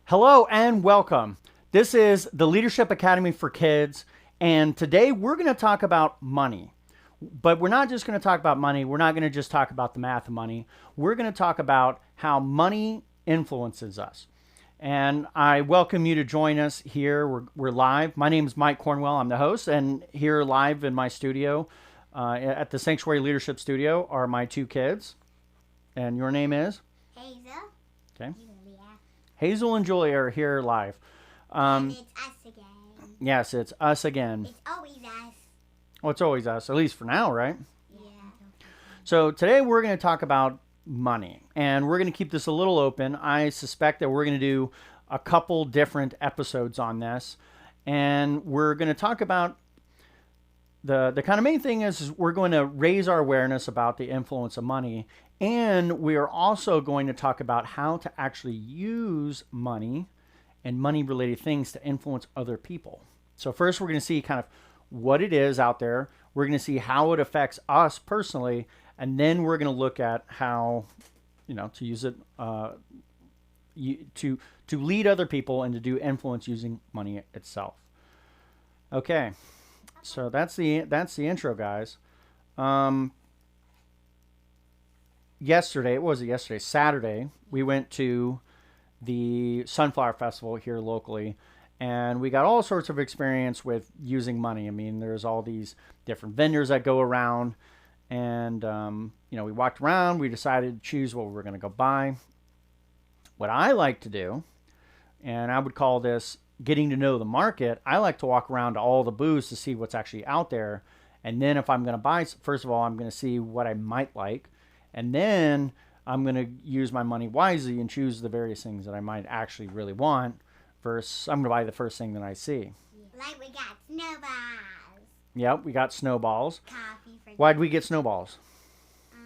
Hello and welcome. This is the Leadership Academy for Kids, and today we're going to talk about money. But we're not just going to talk about money. We're not going to just talk about the math of money. We're going to talk about how money influences us. And I welcome you to join us here. We're live. My name is Mike Cornwell. I'm the host, and here live in my studio at the Sanctuary Leadership Studio are my two kids. And your name is? Hazel. Okay. Julia. Hazel and Julia are here live. And it's us again. Yes, it's us again. It's always us. Well, it's always us, at least for now, right? Yeah. So today we're going to talk about money, and we're going to keep this a little open. I suspect that we're going to do a couple different episodes on this, and we're going to talk about the kind of main thing is we're going to raise our awareness about the influence of money, and we are also going to talk about how to actually use money and money-related things to influence other people. So first we're going to see kind of what it is out there. We're going to see how it affects us personally, and then we're going to look at how, to use it to lead other people and to do influence using money itself. Okay, so that's the intro, guys. Saturday, we went to the Sunflower Festival here locally, and we got all sorts of experience with using money. I mean, there's all these different vendors that go around, and we walked around. We decided to choose what we were going to go buy. What I like to do, and I would call this getting to know the market, I like to walk around to all the booths to see what's actually out there, and then if I'm going to buy, first of all, I'm going to see what I might like, and then I'm going to use my money wisely and choose the various things that I might actually really want versus I'm going to buy the first thing that I see. Like we got snowballs. Yep, we got snowballs. Coffee for Why'd we get snowballs? Because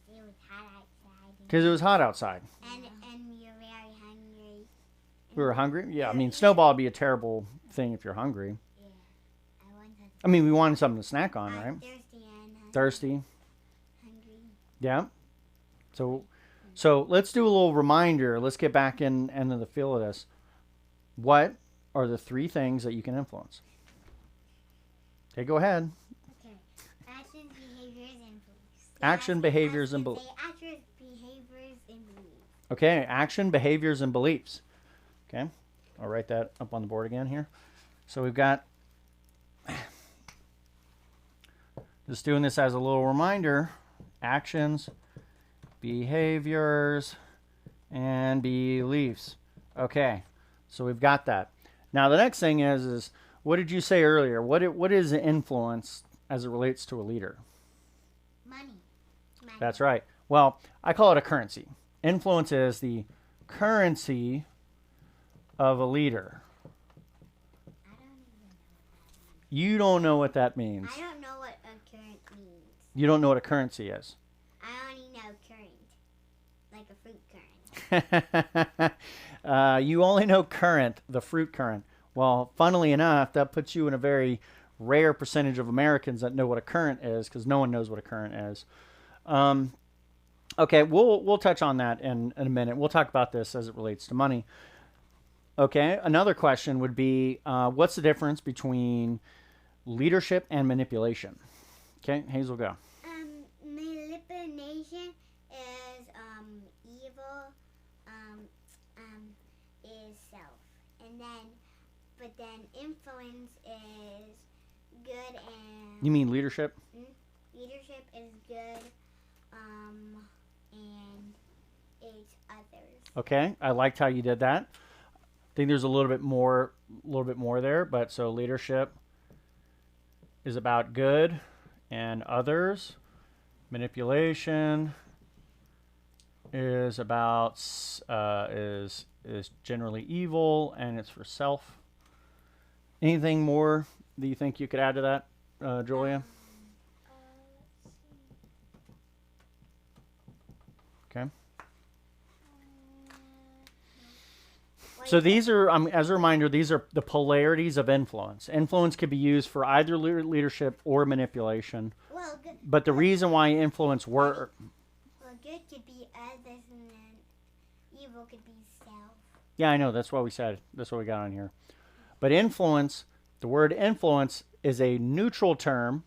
it was hot outside. Because it was hot outside. And we were very hungry. We were hungry? Yeah, I mean, snowball would be a terrible thing if you're hungry. Yeah. I mean, we wanted something to snack on, right? Thirsty and hungry. Thirsty. Hungry. Yeah. So let's do a little reminder. Let's get back into the feel of this. What are the three things that you can influence? Okay, go ahead. Okay. Actions, behaviors, and beliefs. Action, behaviors, and beliefs. Actions, behaviors, and beliefs. Okay, action, behaviors, and beliefs. Okay, I'll write that up on the board again here. So we've got, just doing this as a little reminder, actions, behaviors, and beliefs. Okay, so we've got that. Now the next thing is what did you say earlier? What is influence as it relates to a leader? Money. That's right. Well, I call it a currency. Influence is the currency of a leader. You don't know what that means. I don't know what a current means. You don't know what a currency is. I only know current, like a fruit current. You only know current, the fruit current. Well, funnily enough, that puts you in a very rare percentage of Americans that know what a current is, because no one knows what a current is. Okay, we'll touch on that in a minute. We'll talk about this as it relates to money. Okay, another question would be, what's the difference between leadership and manipulation? Okay, Hazel, go. Manipulation is evil, is self, but then influence is good and. You mean leadership? Leadership is good, and it's others. Okay, I liked how you did that. I think there's a little bit more there, but so leadership is about good and others. Manipulation is about is generally evil and it's for self. Anything more that you think you could add to that, Julia? Okay. So these are, as a reminder, these are the polarities of influence. Influence could be used for either leadership or manipulation. Well, good. But the reason why influence works. Well, good could be others, and then evil could be self. Yeah, I know. That's what we said. That's what we got on here. But influence, the word influence is a neutral term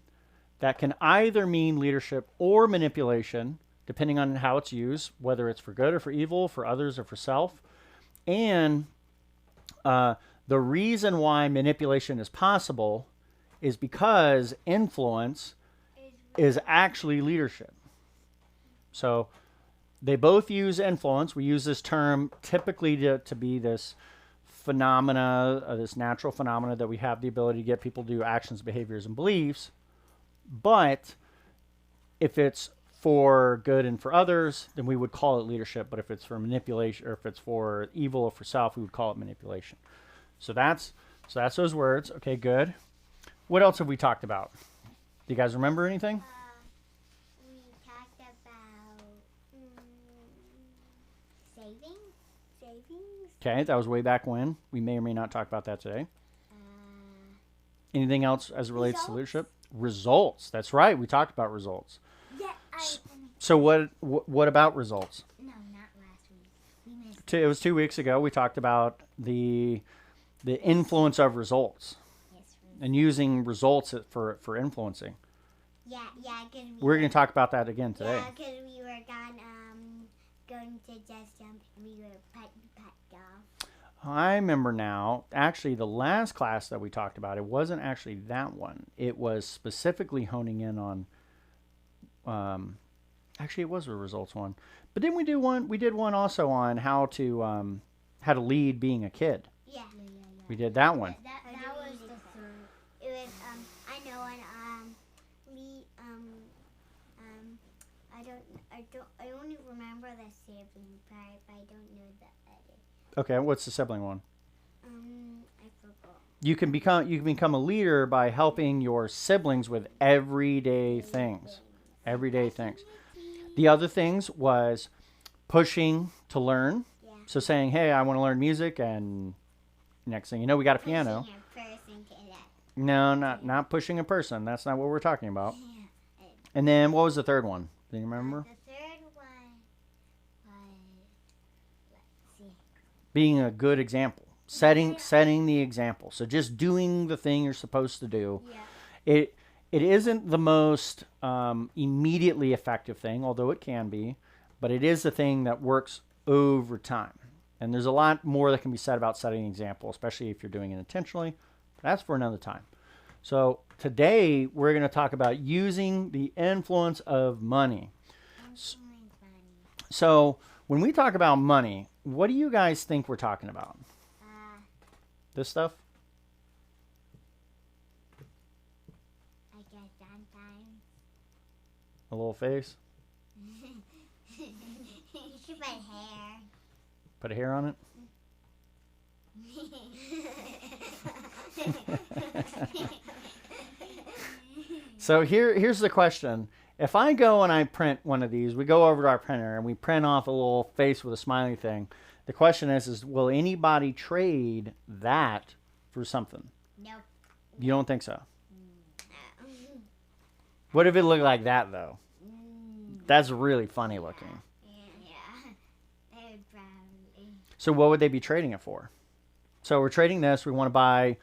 that can either mean leadership or manipulation, depending on how it's used, whether it's for good or for evil, for others or for self. And the reason why manipulation is possible is because influence is actually leadership. So they both use influence. We use this term typically to be this phenomena, this natural phenomena that we have the ability to get people to do actions, behaviors, and beliefs. But if it's for good and for others, then we would call it leadership. But if it's for manipulation, or if it's for evil or for self, we would call it manipulation. So that's those words. Okay, good. What else have we talked about? Do you guys remember anything? We talked about savings. Okay, that was way back when. We may or may not talk about that today. Anything else as it relates to leadership? Results. That's right. We talked about results. Yeah, So what about results? no, not last week. We missed. It was 2 weeks ago. We talked about the influence of results Yes, and using results for influencing. yeah. We're going to talk about that again today. Yeah, because we were going to just jump. We were pet golf. I remember now. Actually, the last class that we talked about, it wasn't actually that one. It was specifically honing in on. Actually, it was a results one. But didn't we do one? We did one also on how to lead being a kid. Yeah. We did that one. That was the third. It was I know, and we I only remember the sibling part, but I don't know the other. Okay, what's the sibling one? I forgot. You can become a leader by helping your siblings with everyday things. Everyday things. The other things was pushing to learn. Yeah. So saying, "Hey, I want to learn music," and next thing you know, we got a piano. Pushing a person to that. No, not pushing a person. That's not what we're talking about. Yeah. And then what was the third one? Do you remember? The third one was, let's see. Being a good example. Setting the example. So just doing the thing you're supposed to do. Yeah. It isn't the most immediately effective thing, although it can be, but it is the thing that works over time. And there's a lot more that can be said about setting an example, especially if you're doing it intentionally. That's for another time. So today we're going to talk about using the influence of money. So when we talk about money, what do you guys think we're talking about? This stuff? I guess sometimes. A little face? You should put hair. Put a hair on it? So here's the question. If I go and I print one of these, we go over to our printer and we print off a little face with a smiley thing. The question is will anybody trade that for something? Nope. You don't think so? What if it looked like that, though? That's really funny looking. Yeah. They would probably. So what would they be trading it for? So we're trading this. We want to buy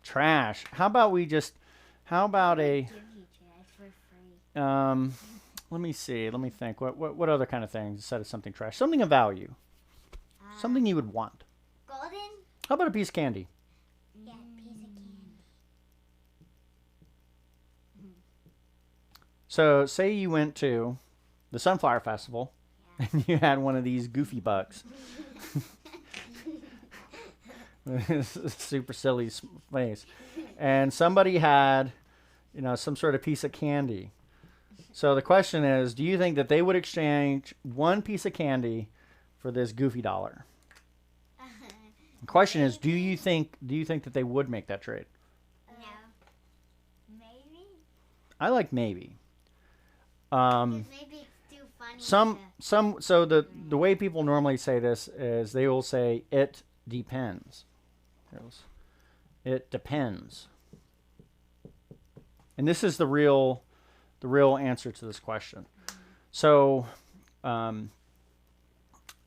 trash. How about a... Give you trash for free. Let me see. Let me think. What other kind of things instead of something trash? Something of value. Something you would want. Golden? How about a piece of candy? Yeah, piece of candy. So say you went to the Sunflower Festival and you had one of these goofy bucks. Super silly face. And somebody had, some sort of piece of candy. So the question is, do you think that they would exchange one piece of candy for this goofy dollar? The question is, do you think that they would make that trade? No. Maybe? I like maybe. 'Cause maybe it's too funny. So the way people normally say this is they will say it depends. It depends. And this is the real answer to this question. So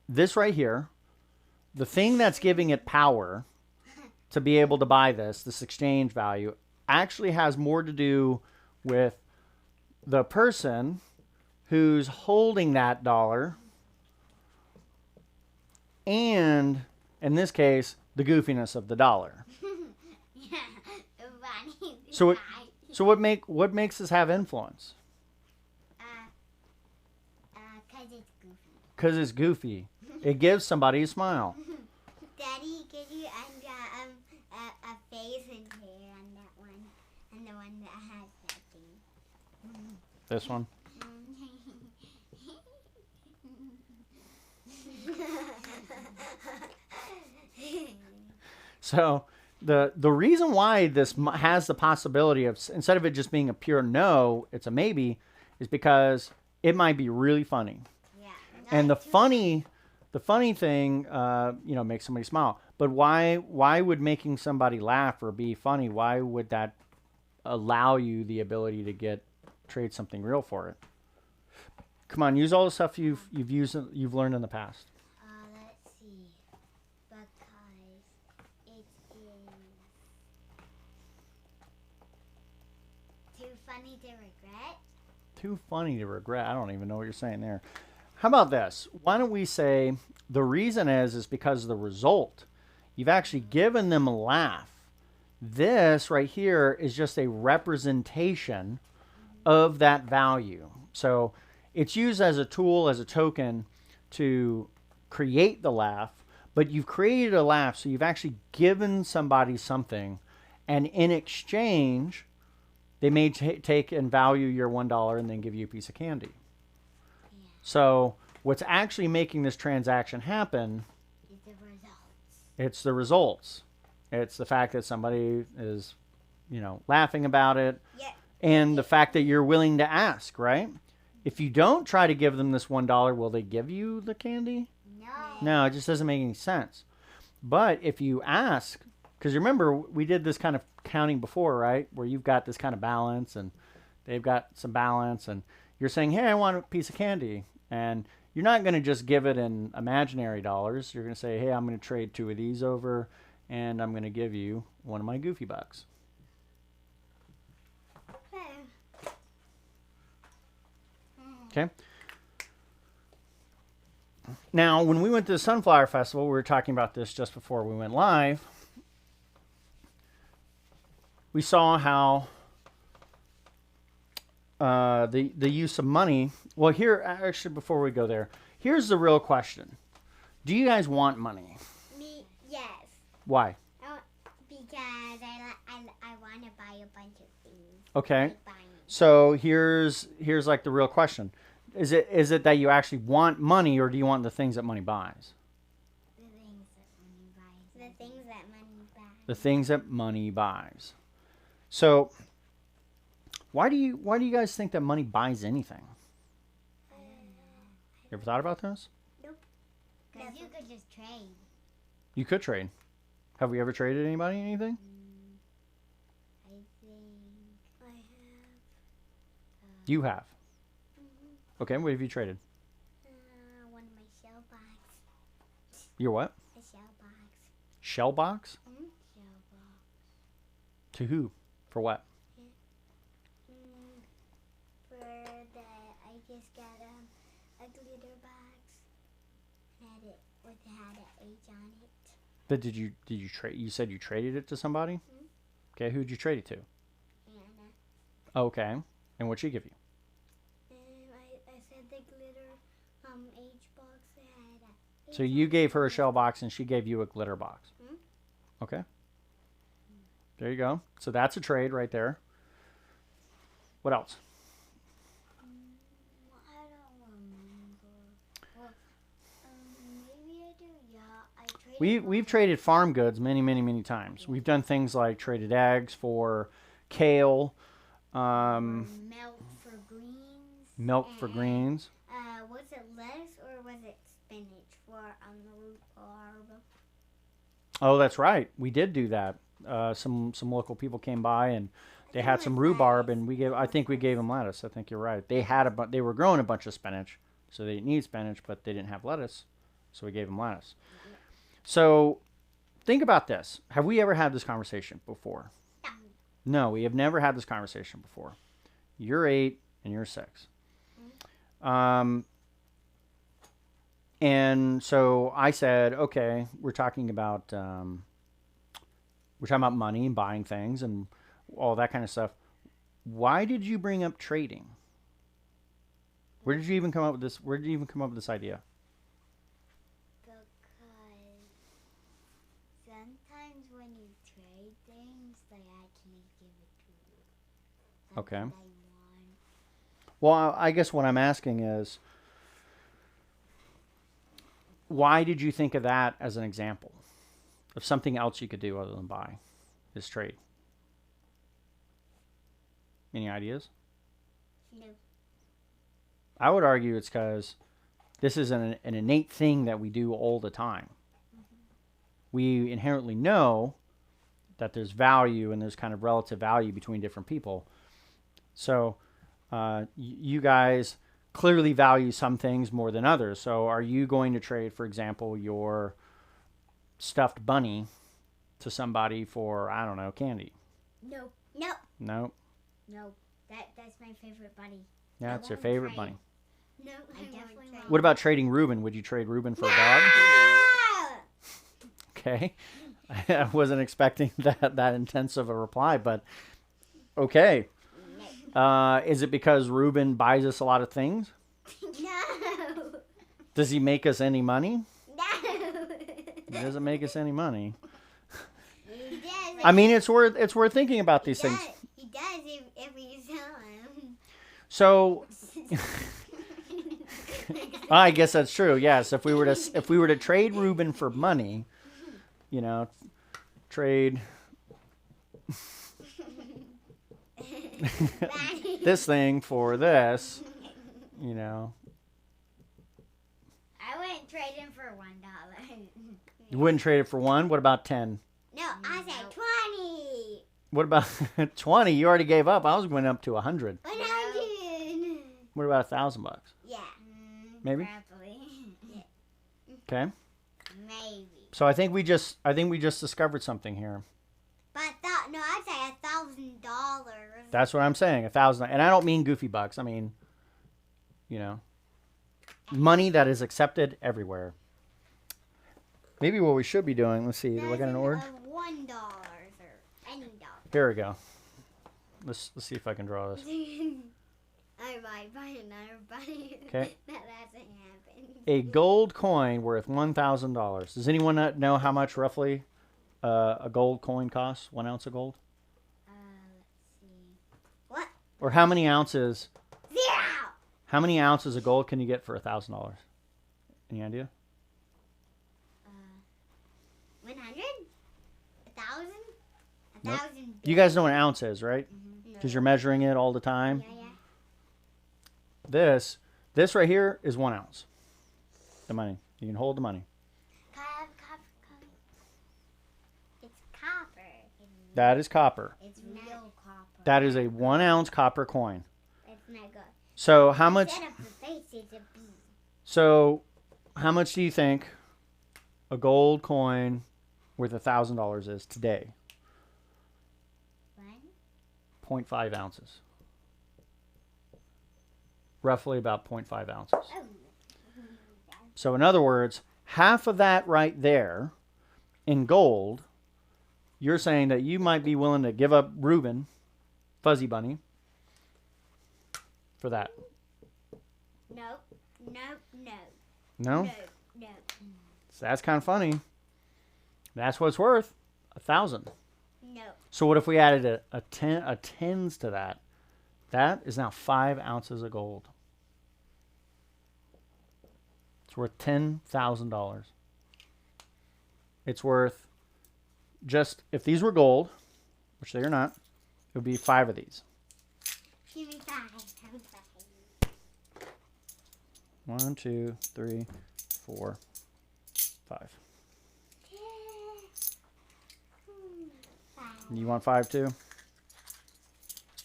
this right here, the thing that's giving it power to be able to buy this exchange value, actually has more to do with the person who's holding that dollar and, in this case, the goofiness of the dollar. Yeah, funny. So what makes this have influence? Cause it's goofy. Because it's goofy. It gives somebody a smile. Daddy, can you a face and hair on that one, and the one that has that thing. This one. So the reason why this has the possibility of, instead of it just being a pure no, it's a maybe, is because it might be really funny. Yeah. And the funny thing, makes somebody smile. But why would making somebody laugh or be funny, why would that allow you the ability to trade something real for it? Come on, use all the stuff you've learned in the past. Let's see. Because it is too funny to regret. Too funny to regret. I don't even know what you're saying there. How about this? Why don't we say the reason is because of the result. You've actually given them a laugh. This right here is just a representation of that value. So it's used as a tool, as a token to create the laugh, but you've created a laugh, so you've actually given somebody something, and in exchange, they may take and value your $1 and then give you a piece of candy. Yeah. So what's actually making this transaction happen? It's the results. It's the results. It's the fact that somebody is, laughing about it, Yeah. and the fact that you're willing to ask, right? If you don't try to give them this $1, will they give you the candy? No. No, it just doesn't make any sense. But if you ask, because remember, we did this kind of counting before, right? Where you've got this kind of balance and they've got some balance, and you're saying, hey, I want a piece of candy. And you're not going to just give it in imaginary dollars. You're going to say, hey, I'm going to trade 2 of these over, and I'm going to give you one of my goofy bucks. Okay. Now, when we went to the Sunflower Festival, we were talking about this just before we went live. We saw how the use of money. Well, here, actually, before we go there, here's the real question: do you guys want money? Me, yes. Why? Because I want to buy a bunch of things. Okay. Like buying. So here's like the real question: is it that you actually want money, or do you want the things that money buys? The things that money buys. The things that money buys. The things that money buys. So why do you guys think that money buys anything? You ever thought about this? Nope. Because you could just trade. You could trade. Have we ever traded anybody anything? I think I have. You have. Mm-hmm. Okay, what have you traded? One of my shell box. Your what? A shell box. Shell box? Mm-hmm. Shell box. To who? For what? I just got a glitter box. Had an H on it. But did you trade? You said you traded it to somebody? Mm-hmm. Okay, who'd you trade it to? Anna. Okay, and what'd she give you? I said the glitter H box that had a H So you gave her a shell box and she gave you a glitter box. Mm-hmm. Okay. There you go. So that's a trade right there. What else? I don't remember. Well, maybe I do. Yeah, I traded. We've traded farm goods many times. We've done things like traded eggs for kale, Milk for greens. milk for greens. Was it lettuce or was it spinach for rhubarb? Oh, that's right. We did do that. Some local people came by and they had some rhubarb, and I think we gave them lettuce. I think you're right. They were growing a bunch of spinach, so they didn't need spinach, but they didn't have lettuce, so we gave them lettuce. So think about this. Have we ever had this conversation before? No. No, we have never had this conversation before. You're 8 and you're 6. And so I said, okay, we're talking about money and buying things and all that kind of stuff. Why did you bring up trading? Where did you even come up with this? Where did you even come up with this idea? Because sometimes when you trade things, they actually give it to you. Okay. Something they want. Well, I guess what I'm asking is, why did you think of that as an example of something else you could do other than buy, is trade? Any ideas? No. I would argue it's because this is an innate thing that we do all the time. We inherently know that there's value and there's kind of relative value between different people. So you guys clearly value some things more than others. So are you going to trade, for example, your stuffed bunny to somebody for, I don't know, candy? No. No. No. No. That's my favorite bunny. Yeah, I it's your won't favorite trade. bunny. No, I definitely won't. What about trading Reuben? Would you trade Reuben for a dog? Okay. I wasn't expecting that intense of a reply, but okay. Is it because Reuben buys us a lot of things? No. Does he make us any money? No. He doesn't make us any money. He does. I mean, it's worth thinking about these things. He does if we sell him. So, I guess that's true. Yes, if we were to trade Reuben for money, you know, trade this thing for this, you know. I wouldn't trade him for $1. You wouldn't trade it for 1? What about 10? No, I said 20. What about 20? You already gave up. I was going up to 100. 100. What about $1,000? Yeah. Maybe? Probably. Okay. Maybe. So I think we just discovered something here. But I'd say $1,000. That's what I'm saying, 1,000. And I don't mean goofy bucks. I mean, you know, money that is accepted everywhere. Maybe what we should be doing, let's see, do I got an order? $1 or any dollar. Here we go. Let's see if I can draw this. I might buy another bunny. Okay. That hasn't happened. A gold coin worth $1,000. Does anyone know how much roughly a gold coin costs? 1 ounce of gold? Let's see. What? Or how many ounces? 0. How many ounces of gold can you get for $1,000? Any idea? 100? 1,000? Nope. 1,000. You guys know what an ounce is, right? Mm-hmm. Because you're measuring it all the time. Yeah. This right here is 1 ounce. The money. You can hold the money. Copper. It's copper. That is copper. It's real copper. That is a 1 ounce copper coin. It's not good. So how much? Instead of the face is a bee. So how much do you think a gold coin worth $1,000 is today? 0.5 ounces. Roughly about 0.5 ounces. Oh. So in other words, half of that right there in gold, you're saying that you might be willing to give up Reuben, Fuzzy Bunny, for that. Nope. No? No. So that's kind of funny. That's what it's worth. 1,000. No. So what if we added a tens to that? That is now 5 ounces of gold. It's worth $10,000. It's worth just, if these were gold, which they are not, it would be 5 of these. Give me 5. 1, 2, 3, 4, 5. You want 5 too?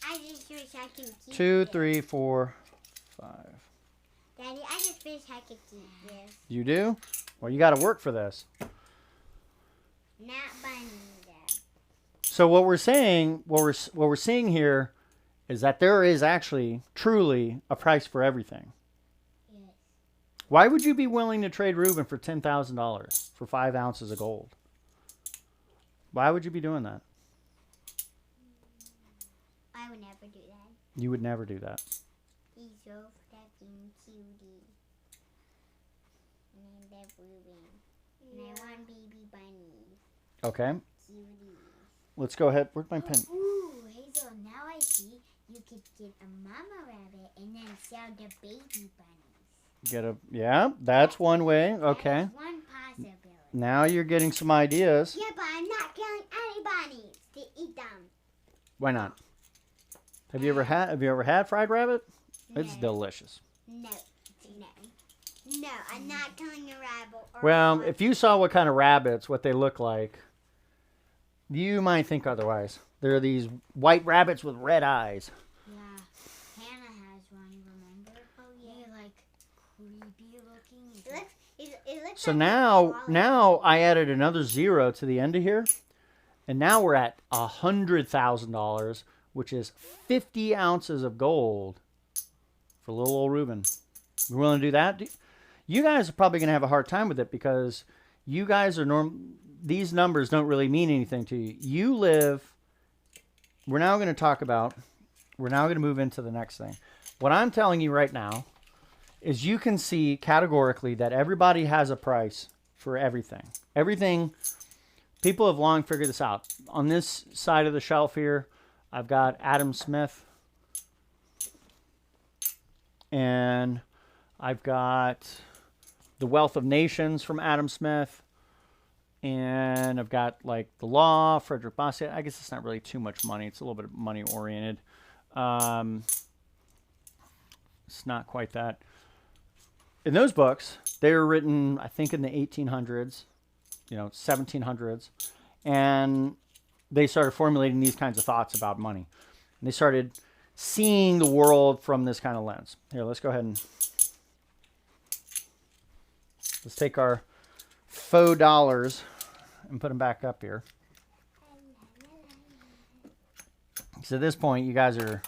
I just wish I could keep 2, this. 3, 4, 5. Daddy, I just wish I could keep this. You do? Well, you got to work for this. Not bunny though. So what we're saying, what we're seeing here, is that there is actually truly a price for everything. Yes. Why would you be willing to trade Reuben for $10,000 for 5 ounces of gold? Why would you be doing that? I would never do that. You would never do that. He's so fucking cutie. And I love Reuben. And I want baby bunnies. Okay. Cuties. Let's go ahead. Where's my pen? Ooh, Hazel, now I see you could get a mama rabbit and then sell the baby bunnies. Yeah, that's one way. Okay. That is one possibility. Now you're getting some ideas. Yeah, but I'm not killing any bunnies to eat them. Why not? Have you ever had fried rabbit? It's No. delicious. No. No, I'm not killing a rabbit. Well, if you saw what kind of rabbits, what they look like, you might think otherwise. They're these white rabbits with red eyes. Yeah, Hannah has one, remember? Oh, yeah. They're like creepy looking. It looks So like now I added another 0 to the end of here, and now we're at $100,000, which is 50 ounces of gold for little old Reuben. You willing to do that? You guys are probably going to have a hard time with it because you guys are these numbers don't really mean anything to you. You live. We're now going to move into the next thing. What I'm telling you right now is you can see categorically that everybody has a price for everything. Everything, people have long figured this out. On this side of the shelf here, I've got Adam Smith. And I've got The Wealth of Nations from Adam Smith. And I've got like The Law, Frederick Bastiat. I guess it's not really too much money. It's a little bit money oriented. It's not quite that. In those books, they were written, I think, in the 1800s, 1700s. And they started formulating these kinds of thoughts about money. And they started seeing the world from this kind of lens. Here, let's go ahead and let's take our faux dollars and put them back up here. So at this point, you guys are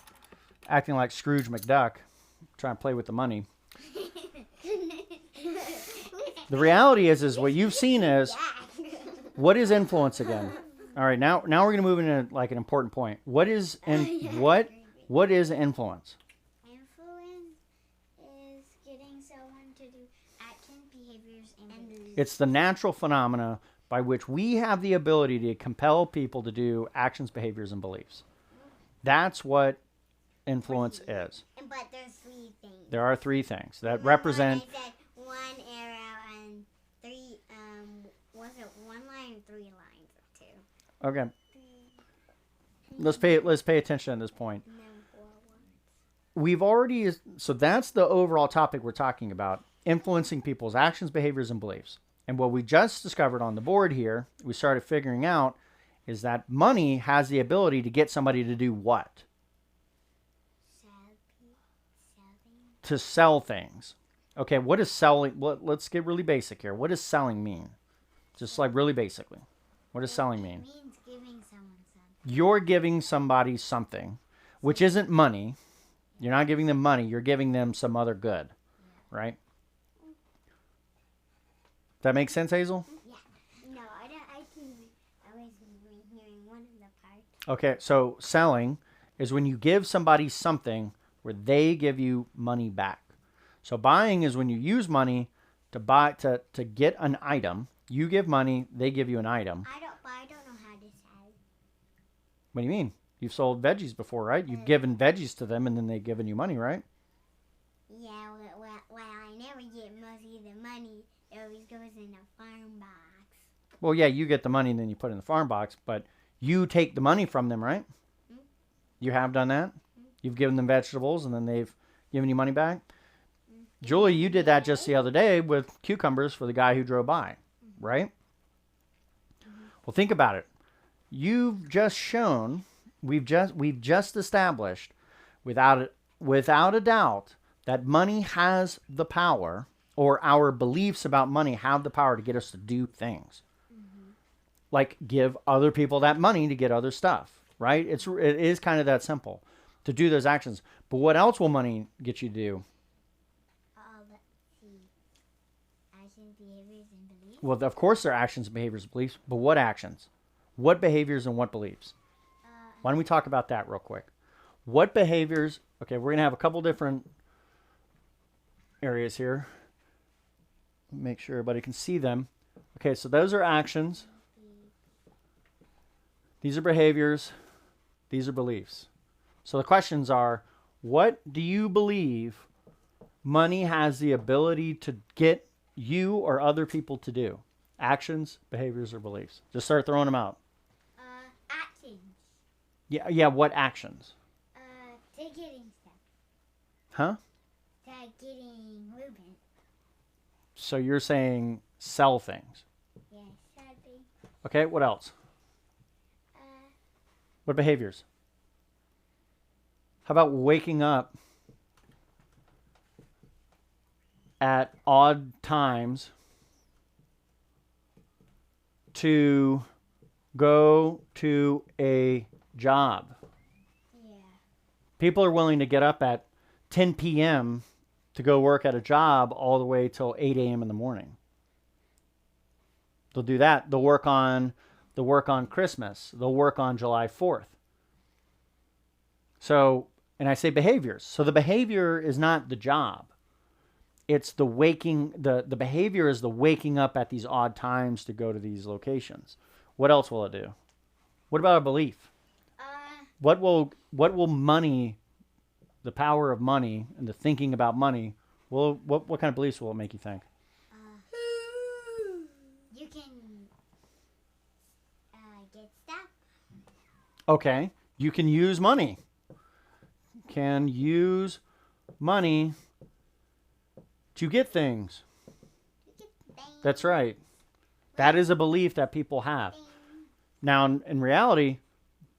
acting like Scrooge McDuck, trying to play with the money. The reality is what you've seen is, what is influence again? All right, now we're going to move into like an important point. What is influence? Influence is getting someone to do actions, behaviors, and beliefs. It's the natural phenomena by which we have the ability to compel people to do actions, behaviors, and beliefs. That's what influence is. But there's 3 things. There are 3 things that represent. I said 1 arrow and 3. Was it 1 line or 3 lines or 2? Okay. Let's pay attention at this point. No, 4 words. So that's the overall topic we're talking about, influencing people's actions, behaviors, and beliefs. And what we just discovered on the board here, we started figuring out, is that money has the ability to get somebody to do what? To sell things. Okay, what is selling? Let's get really basic here. What does selling mean? Just like really basically. What does selling mean? It means giving someone something. You're giving somebody something, which isn't money. You're not giving them money. You're giving them some other good, right? That make sense, Hazel? Yeah. No, I don't. I was hearing one of the parts. Okay, so selling is when you give somebody something where they give you money back. So buying is when you use money to buy to get an item. You give money, they give you an item. I don't know how to sell. What do you mean? You've sold veggies before, right? You've given veggies to them and then they've given you money, right? Yeah, well, I never get most of the money. It always goes in a farm box. Well, yeah, you get the money and then you put it in the farm box, but you take the money from them, right? Mm-hmm. You have done that? Mm-hmm. You've given them vegetables and then they've given you money back? Mm-hmm. Julie, you did that just the other day with cucumbers for the guy who drove by, right? Mm-hmm. Well, think about it. You've just shown, we've just established without a doubt that money has the power, or our beliefs about money have the power to get us to do things. Mm-hmm. like give other people that money to get other stuff, right? It is kind of that simple to do those actions. But what else will money get you to do? Let's see. Actions, behaviors, and beliefs. Well, of course there are actions, behaviors, and beliefs, but what actions? What behaviors and what beliefs? Why don't we talk about that real quick? What behaviors? Okay, we're going to have a couple different areas here. Make sure everybody can see them. Okay, so those are actions. These are behaviors. These are beliefs. So the questions are, what do you believe money has the ability to get you or other people to do? Actions, behaviors, or beliefs? Just start throwing them out. Actions. Yeah, what actions? To getting stuff. Huh? To getting movement. So you're saying sell things. Yes, something. Okay, what else? What behaviors? How about waking up at odd times to go to a job? Yeah. People are willing to get up at 10 p.m. to go work at a job all the way till 8 a.m. in the morning. They'll do that. They'll work on Christmas. They'll work on July 4th. So, and I say behaviors. So the behavior is not the job. It's the the behavior is the waking up at these odd times to go to these locations. What else will it do? What about a belief? What will money, the power of money and the thinking about money, what kind of beliefs will it make you think? You can get stuff. Okay, you can use money. Can use money to get things. That's right. That is a belief that people have. Now, in reality,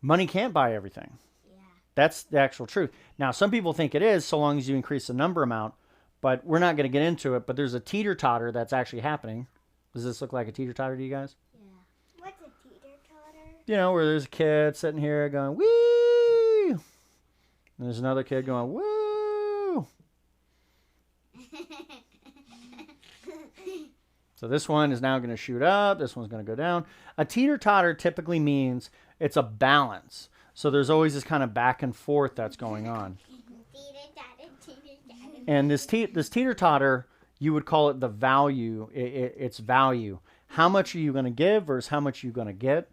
money can't buy everything. Yeah. That's the actual truth. Now, some people think it is so long as you increase the number amount, but we're not going to get into it. But there's a teeter-totter that's actually happening. Does this look like a teeter-totter to you guys? Yeah. What's a teeter-totter? You know, where there's a kid sitting here going, wee! And there's another kid going, woo! So this one is now going to shoot up. This one's going to go down. A teeter-totter typically means it's a balance. So there's always this kind of back and forth that's going on. And this teeter-totter, you would call it the value. It's value. How much are you going to give versus how much are you going to get?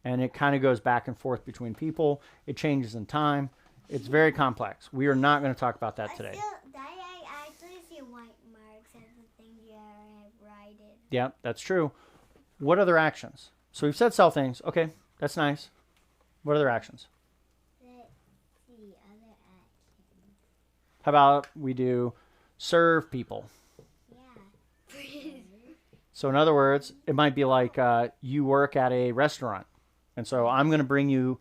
And it kind of goes back and forth between people. It changes in time. It's very complex. We are not going to talk about that today. I actually see white marks as the thing you have righted. Yeah, that's true. What other actions? So we've said sell things. Okay, that's nice. What other actions? Let's see, other actions. How about we do serve people? Yeah. So in other words, it might be like you work at a restaurant. And so I'm going to bring you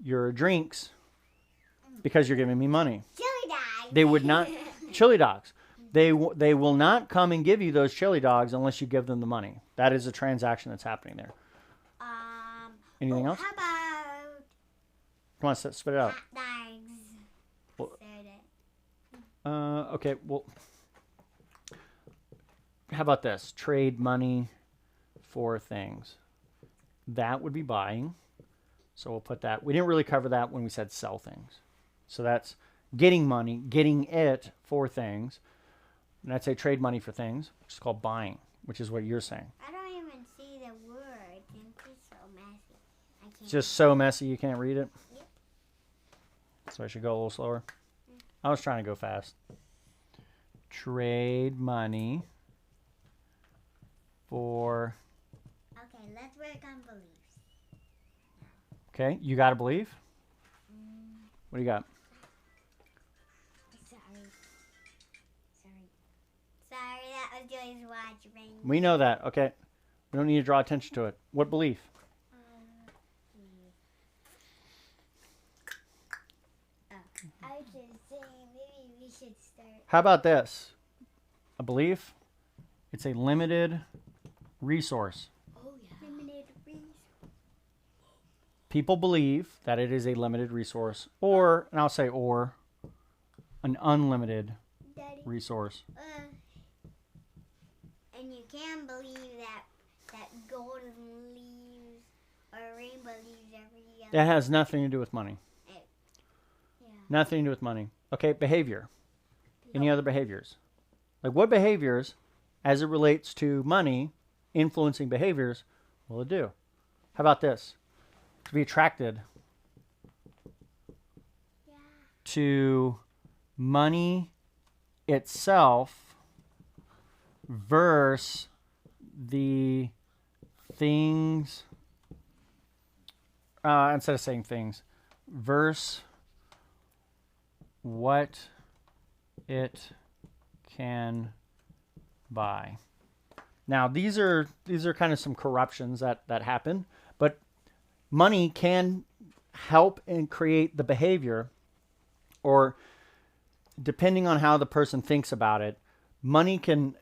your drinks because you're giving me money. Chili dogs. They would not, chili dogs. They will not come and give you those chili dogs unless you give them the money. That is a transaction that's happening there. Anything else? How about Come on, spit it out. hot dogs? Well, okay, well, how about this? Trade money for things. That would be buying. So we'll put that. We didn't really cover that when we said sell things. So that's getting money, getting it for things. And I'd say trade money for things, which is called buying, which is what you're saying. I don't even see the word. It's just so messy. I can't. It's just so messy you can't read it. Yep. So I should go a little slower. I was trying to go fast. Trade money for... Okay, let's work on beliefs. Okay, you got to believe? What do you got? Sorry, that was Joy's watch ring. We know that. Okay. We don't need to draw attention to it. What belief? I was just saying maybe we should start. How about this? A belief? It's a limited resource. Oh yeah. Limited resource. People believe that it is a limited resource, or, and I'll say or, an unlimited Daddy. resource. And you can believe that golden leaves or rainbow leaves every year. That has nothing to do with money. Yeah. Nothing to do with money. Okay, behavior. Any other behaviors? Like what behaviors, as it relates to money, influencing behaviors, will it do? How about this? To be attracted to money itself versus the things, instead of saying things, versus what it can buy. Now these are kind of some corruptions that happen, but money can help and create the behavior, or depending on how the person thinks about it, money can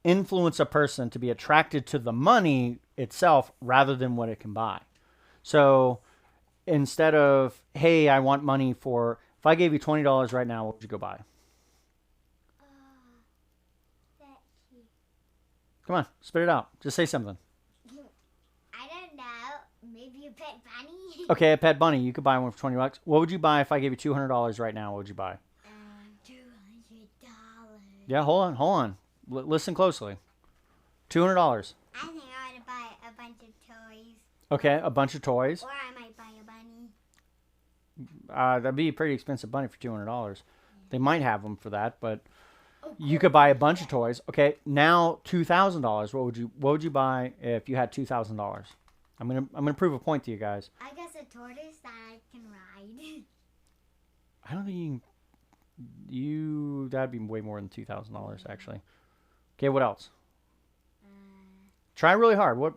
influence a person to be attracted to the money itself rather than what it can buy. So instead of, hey, I want money for, if I gave you $20 right now, what would you go buy? Come on, spit it out. Just say something. I don't know. Maybe a pet bunny. Okay, a pet bunny. You could buy one for $20. What would you buy if I gave you $200 right now? What would you buy? $200. Yeah, hold on. Listen closely. $200. I think I would buy a bunch of toys. Okay, a bunch of toys. Or I might buy a bunny. That'd be a pretty expensive bunny for $200. They might have them for that, but you could buy a bunch of toys. Okay, now $2,000. What would you buy if you had $2,000? I'm gonna prove a point to you guys. I guess a tortoise that I can ride. I don't think that'd be way more than $2,000 actually. Okay, what else? Try really hard. What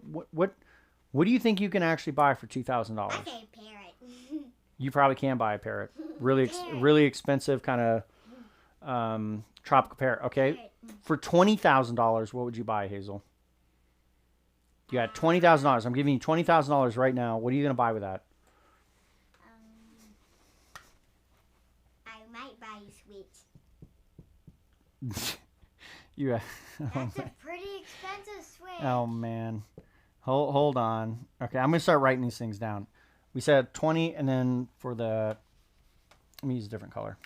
do you think you can actually buy for $2,000? I say a parrot. You probably can buy a parrot. Really expensive kind of tropical parrot. Okay, Parrot. for $20,000, what would you buy, Hazel? You got $20,000. I'm giving you $20,000 right now. What are you gonna buy with that? I might buy a Switch. You. That's a pretty expensive Switch. Oh man, hold on. Okay, I'm gonna start writing these things down. We said 20, and then for the, let me use a different color.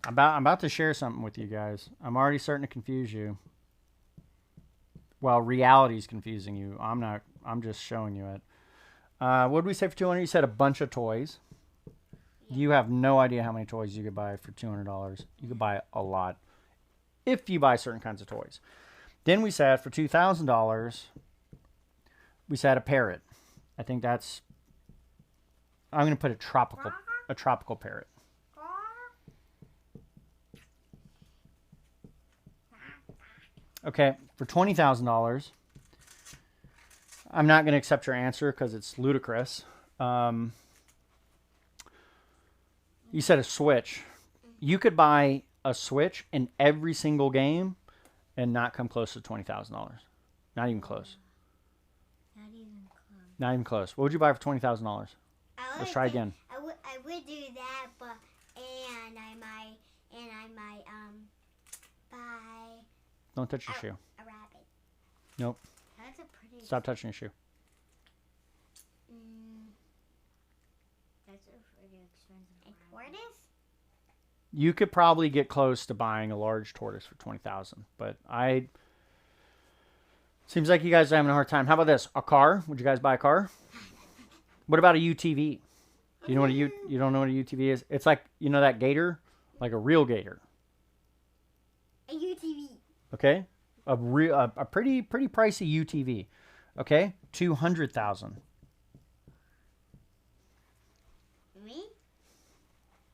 I'm about to share something with you guys. I'm already starting to confuse you. Well, reality's confusing you. I'm not. I'm just showing you it. What did we say for 200? You said a bunch of toys. Yeah. You have no idea how many toys you could buy for $200. You could buy a lot if you buy certain kinds of toys. Then we said for $2,000, we said a parrot. I think that's, I'm going to put a tropical parrot. Okay, for $20,000, I'm not going to accept your answer because it's ludicrous. You said a Switch. You could buy a Switch in every single game and not come close to $20,000. Not even close. Not even close. What would you buy for $20,000? Let's try again. I would do that, but I might buy. Don't touch your shoe. A rabbit. Nope. That's a pretty. Stop touching your shoe. That's a pretty expensive. A tortoise? You could probably get close to buying a large tortoise for $20,000, but seems like you guys are having a hard time. How about this? A car? Would you guys buy a car? What about a UTV? Do you know what you don't know what a UTV is? It's like, you know that gator? Like a real gator. A UTV. Okay? A pretty pricey UTV. Okay? $200,000. Me?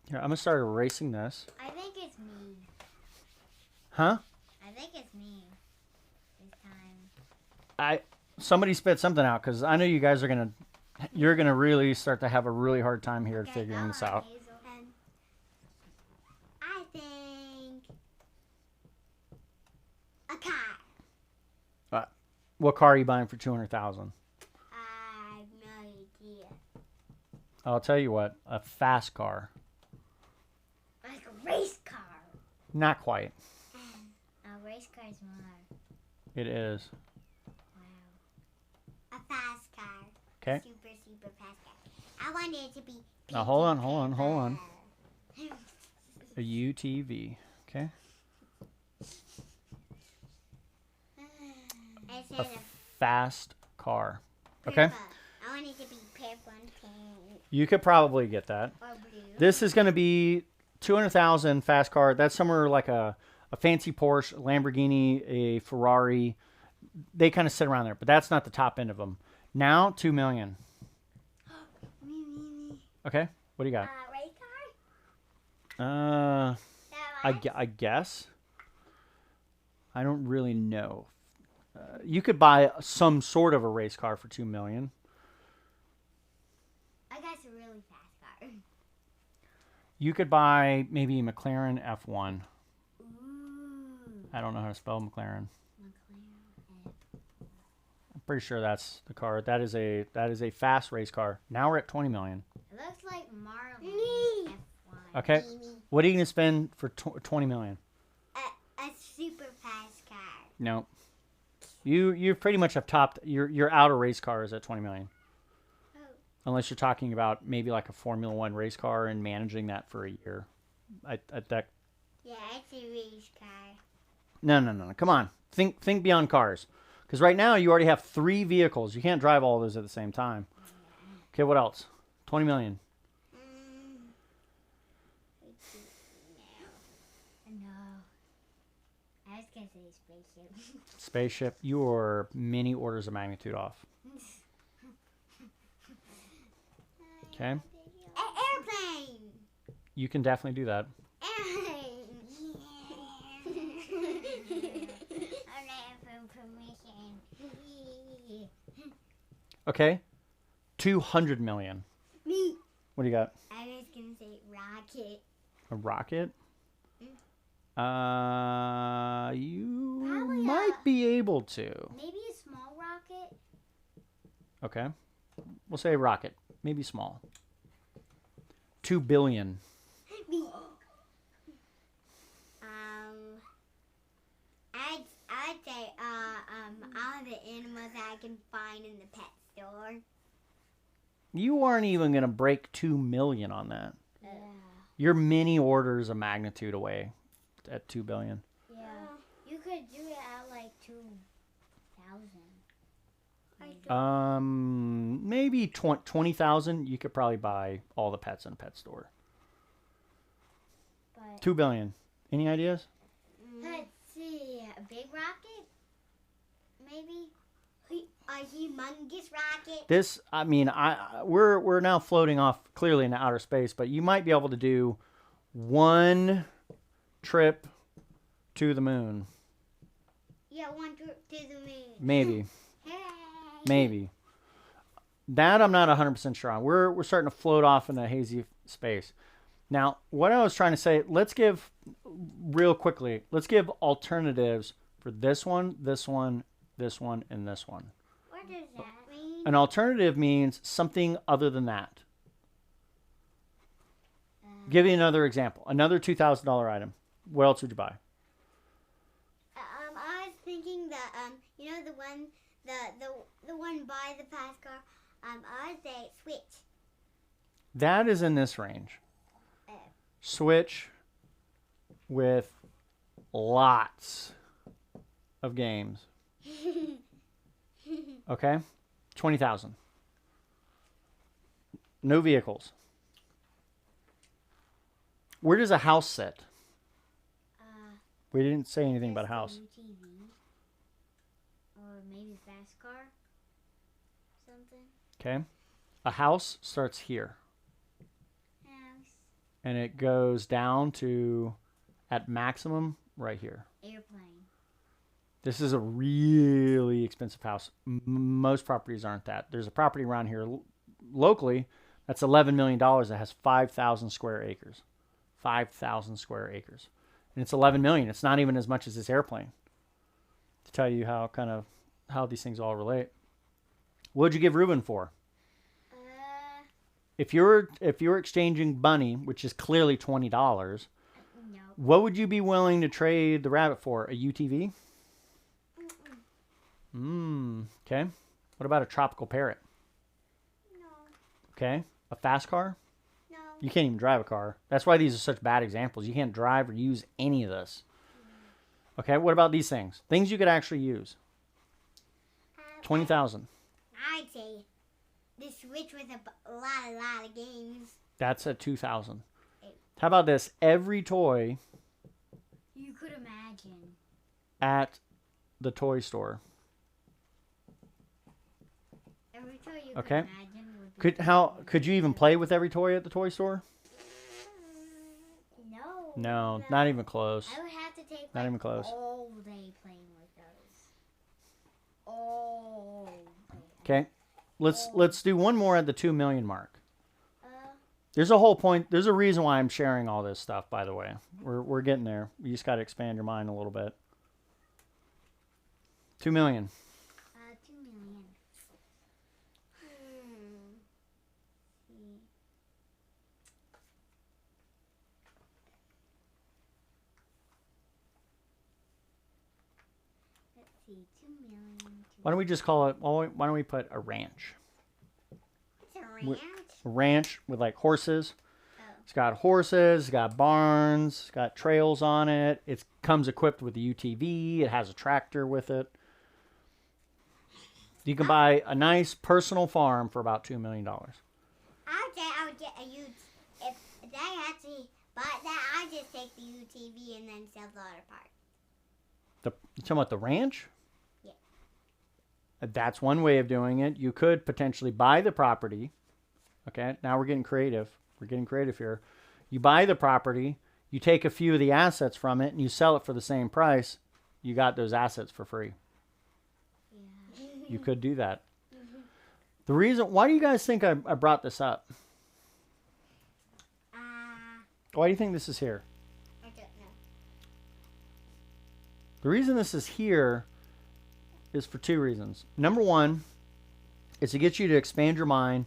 Here, I'm gonna start erasing this. I think it's me. Huh? I think it's me. This time. Somebody spit something out because I know you guys you're gonna really start to have a really hard time here figuring this out. I think a car. What car are you buying for $200,000? I'll tell you what. A fast car. Like a race car. Not quite. A race car is more. It is. Wow. A fast car. Okay. Super, super fast car. I want it to be. Now hold on. A UTV. Okay. A fast car. Okay. I want it to be purple and pink. You could probably get that. Or blue. This is going to be 200,000 fast car. That's somewhere like a fancy Porsche, Lamborghini, a Ferrari. They kind of sit around there, but that's not the top end of them. Now, 2 million. Me. Okay. What do you got? Race car? I guess. I don't really know. You could buy some sort of a race car for 2 million. I guess a really fast car. You could buy maybe a McLaren F1. Ooh. I don't know how to spell McLaren. McLaren. I'm pretty sure that's the car. That is a fast race car. Now we're at 20 million. It looks like Marlin F1. Okay. What are you going to spend for 20 million? A super fast car. No. You pretty much have topped your outer race cars at 20 million. Oh. Unless you're talking about maybe like a Formula One race car and managing that for a year. Yeah, it's a race car. No. Come on. Think beyond cars. Because right now you already have 3 vehicles. You can't drive all those at the same time. Okay, what else? 20 million. No. I was going to say spaceship. Spaceship. You are many orders of magnitude off. Okay. Airplane. You can definitely do that. Airplane. I'm not from permission. Okay. 200 million. Me. What do you got? I was going to say rocket. A rocket? You Probably might be able to. Maybe a small rocket. Okay. We'll say rocket. Maybe small. 2 billion. Me. I'd say all the animals I can find in the pet store. You aren't even going to break 2 million on that. Yeah. You're many orders of magnitude away at 2 billion. Yeah. You could do it at like 2,000. Maybe 20,000. You could probably buy all the pets in a pet store. But 2 billion. Any ideas? let's see, a big rocket, maybe a humongous rocket. This, I mean, we're now floating off clearly into outer space, but you might be able to do 1 trip to the moon. Yeah, 1 trip to the moon. Maybe. Hey. Maybe. That I'm not 100% sure on. We're starting to float off in a hazy space. Now, what I was trying to say, let's give alternatives for this one, this one, this one, and this one. What does that mean? An alternative means something other than that. Give you another example. Another $2,000 item. What else would you buy? I was thinking that the one by the fast car. I would say Switch. That is in this range. Switch with lots of games. Okay? 20,000. No vehicles. Where does a house sit? We didn't say anything about a house. UTV. Or maybe fast car. Something. Okay? A house starts here. House. And it goes down to, at maximum, right here. Airplane. This is a really expensive house. Most properties aren't that. There's a property around here locally that's $11 million that has 5,000 square acres. 5,000 square acres. And it's 11 million. It's not even as much as this airplane. To tell you how these things all relate. What'd you give Ruben for? if you're exchanging money, which is clearly $20, No. what would you be willing to trade the rabbit for? A UTV? Okay. What about a tropical parrot? No. Okay. A fast car? No. You can't even drive a car. That's why these are such bad examples. You can't drive or use any of this. Okay. What about these things? Things you could actually use. 20,000. I'd say the Switch with a lot of games. That's at 2,000. How about this? Every toy You could imagine. at the toy store. Every toy you Okay. could imagine would be Could you even play with every toy at the toy store? No. No, not even close. I would have to take Not even close. all day playing with those. All day. Okay. Let's do one more at the 2 million mark. Uh, There's a whole point. There's a reason why I'm sharing all this stuff, by the way. We're getting there. You just got to expand your mind a little bit. 2 million. 2 million. See. Let's see. 2 million. Why don't we just call it? Why don't we put a ranch? It's a ranch. A ranch with like horses. Oh. It's got horses. It's got barns. It's got trails on it. It comes equipped with a UTV. It has a tractor with it. You can buy a nice personal farm for about $2 million. I would get a UTV. If they actually bought that, I'd just take the UTV and then sell the other part. You talking about the ranch? Yeah. That's one way of doing it. You could potentially buy the property. Okay, now we're getting creative. We're getting creative here. You buy the property, you take a few of the assets from it, and you sell it for the same price. You got those assets for free. Yeah. You could do that. The reason, why do you guys think I brought this up? Why do you think this is here? I don't know. The reason this is here is for two reasons. Number one is to get you to expand your mind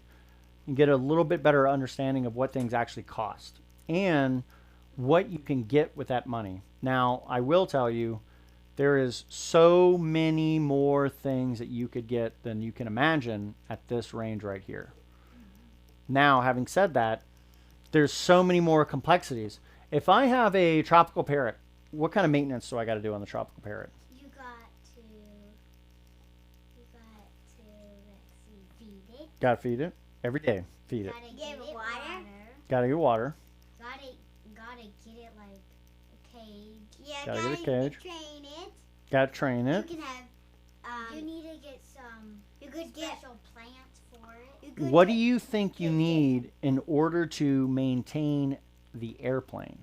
and get a little bit better understanding of what things actually cost and what you can get with that money. Now, I will tell you, there is so many more things that you could get than you can imagine at this range right here. Now, having said that, there's so many more complexities. If I have a tropical parrot, what kind of maintenance do I got to do on the tropical parrot? You got to, let's see, feed it. Got to feed it every day. Feed it. Gotta give it water. Got to get water. Gotta get it like a cage. Yeah, Gotta get a cage. Train it. Got to train it. You can have, you need to get some special plants for it. What do you think you need in order to maintain the airplane?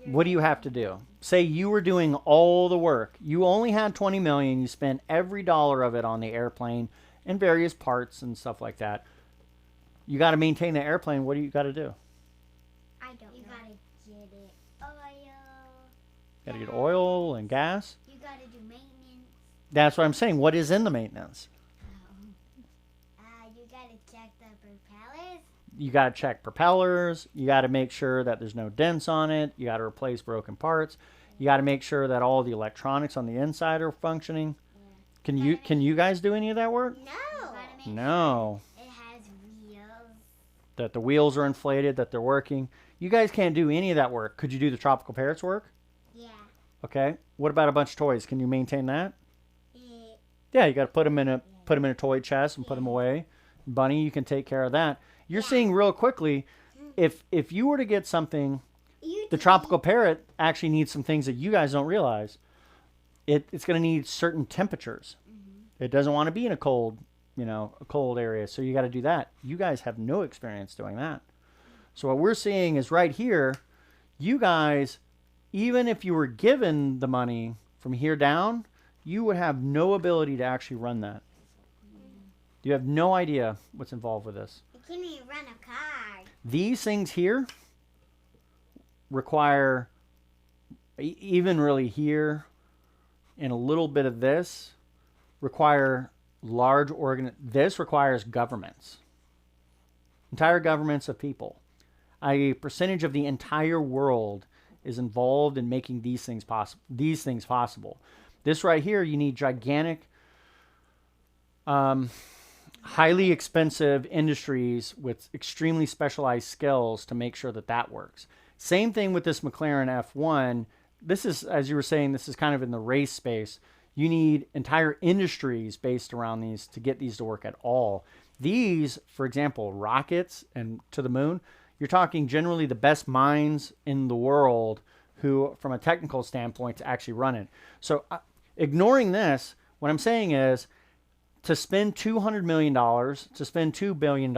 What do you have to do? Say you were doing all the work. You only had 20 million. You spent every dollar of it on the airplane and various parts and stuff like that. You got to maintain the airplane. What do you got to do? I don't know. You gotta get it oil. Got to get oil and gas. You gotta do maintenance. That's what I'm saying. What is in the maintenance? You gotta check the propellers. You got to check propellers. You got to make sure that there's no dents on it. You got to replace broken parts. You got to make sure that all the electronics on the inside are functioning. Yeah. Can you guys do any of that work? No. No. It has wheels. That the wheels are inflated, that they're working. You guys can't do any of that work. Could you do the tropical parrots work? Yeah. Okay. What about a bunch of toys? Can you maintain that? Yeah. Yeah, you got to put them in a toy chest and put them away. Bunny, you can take care of that. You're seeing real quickly, if you were to get something, the tropical parrot actually needs some things that you guys don't realize. It's going to need certain temperatures. It doesn't want to be in a cold area, so you got to do that. You guys have no experience doing that. So what we're seeing is right here, you guys, even if you were given the money from here down, you would have no ability to actually run that. You have no idea what's involved with this. You can't even run a car. These things here require, even really here, and a little bit of this, require This requires governments, entire governments of people. A percentage of the entire world is involved in making these things possible. This right here, you need gigantic, highly expensive industries with extremely specialized skills to make sure that that works. Same thing with this McLaren F1. This is, as you were saying, this is kind of in the race space. You need entire industries based around these to get these to work at all. These, for example, rockets and to the moon, you're talking generally the best minds in the world who, from a technical standpoint, to actually run it. So ignoring this, what I'm saying is to spend $200 million, to spend $2 billion,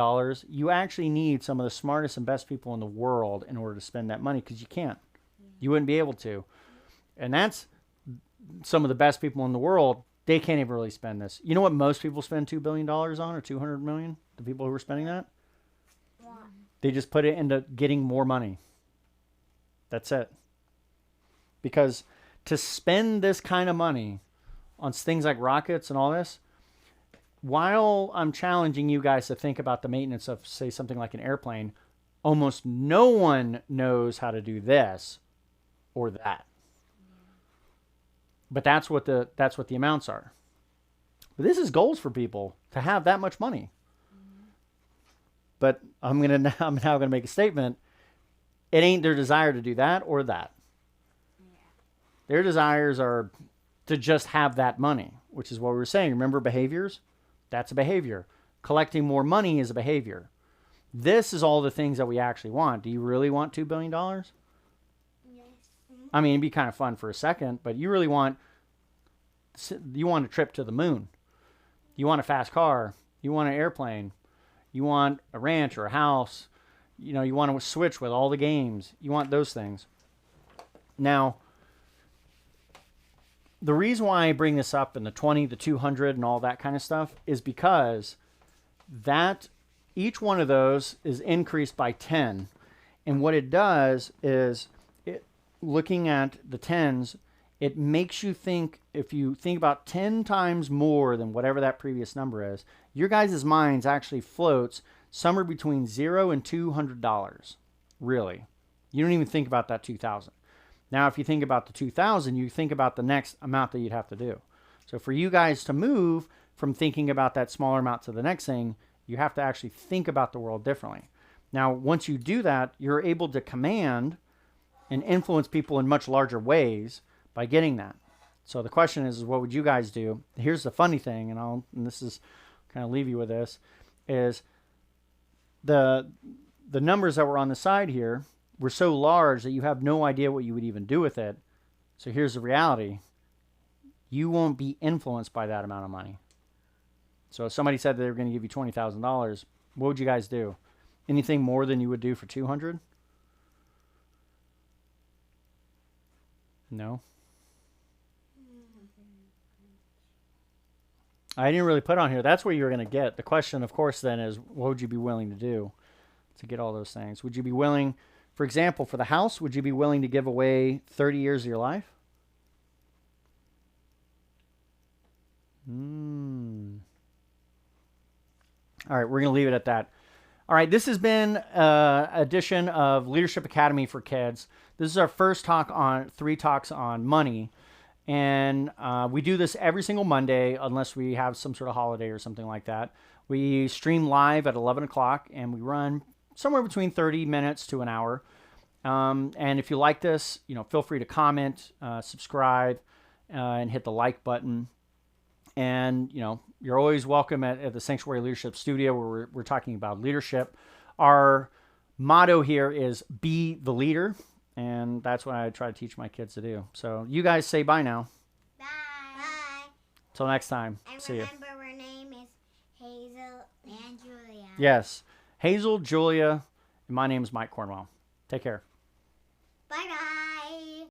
you actually need some of the smartest and best people in the world in order to spend that money, because you can't. You wouldn't be able to. And that's some of the best people in the world. They can't even really spend this. You know what most people spend $2 billion on, or $200 million? The people who are spending that? What? They just put it into getting more money. That's it. Because to spend this kind of money on things like rockets and all this, while I'm challenging you guys to think about the maintenance of, say, something like an airplane, almost no one knows how to do this or that. But that's what the amounts are. But this is goals for people to have that much money. But I'm now gonna make a statement. It ain't their desire to do that or that. Their desires are to just have that money, which is what we were saying. Remember behaviors? That's a behavior. Collecting more money is a behavior. This is all the things that we actually want. Do you really want $2 billion? Yes. I mean, it'd be kind of fun for a second, but you really want a trip to the moon. You want a fast car. You want an airplane. You want a ranch or a house. You know, you want to switch with all the games. You want those things. Now, the reason why I bring this up in the 20, the 200, and all that kind of stuff is because that each one of those is increased by 10. And what it does is, looking at the tens, it makes you think, if you think about 10 times more than whatever that previous number is, your guys' minds actually floats somewhere between $0 and $200. Really. You don't even think about that 2,000. Now, if you think about the 2,000, you think about the next amount that you'd have to do. So for you guys to move from thinking about that smaller amount to the next thing, you have to actually think about the world differently. Now, once you do that, you're able to command and influence people in much larger ways by getting that. So the question is what would you guys do? Here's the funny thing, and this is kind of leave you with this, is the numbers that were on the side here were so large that you have no idea what you would even do with it. So here's the reality. You won't be influenced by that amount of money. So if somebody said that they were going to give you $20,000, what would you guys do? Anything more than you would do for 200? No. I didn't really put on here. That's what you're going to get. The question, of course, then is what would you be willing to do to get all those things? Would you be willing, for example, for the house, would you be willing to give away 30 years of your life? All right, we're going to leave it at that. All right, this has been an edition of Leadership Academy for Kids. This is our first three talks on money. And we do this every single Monday, unless we have some sort of holiday or something like that. We stream live at 11 o'clock, and we run somewhere between 30 minutes to an hour. And if you like this, feel free to comment, subscribe, and hit the like button. And, you're always welcome at the Sanctuary Leadership Studio, where we're talking about leadership. Our motto here is be the leader. And that's what I try to teach my kids to do. So you guys say bye now. Bye. Bye. Till next time. And See you. remember, her name is Hazel and Julia. Yes. Hazel, Julia, and my name is Mike Cornwell. Take care.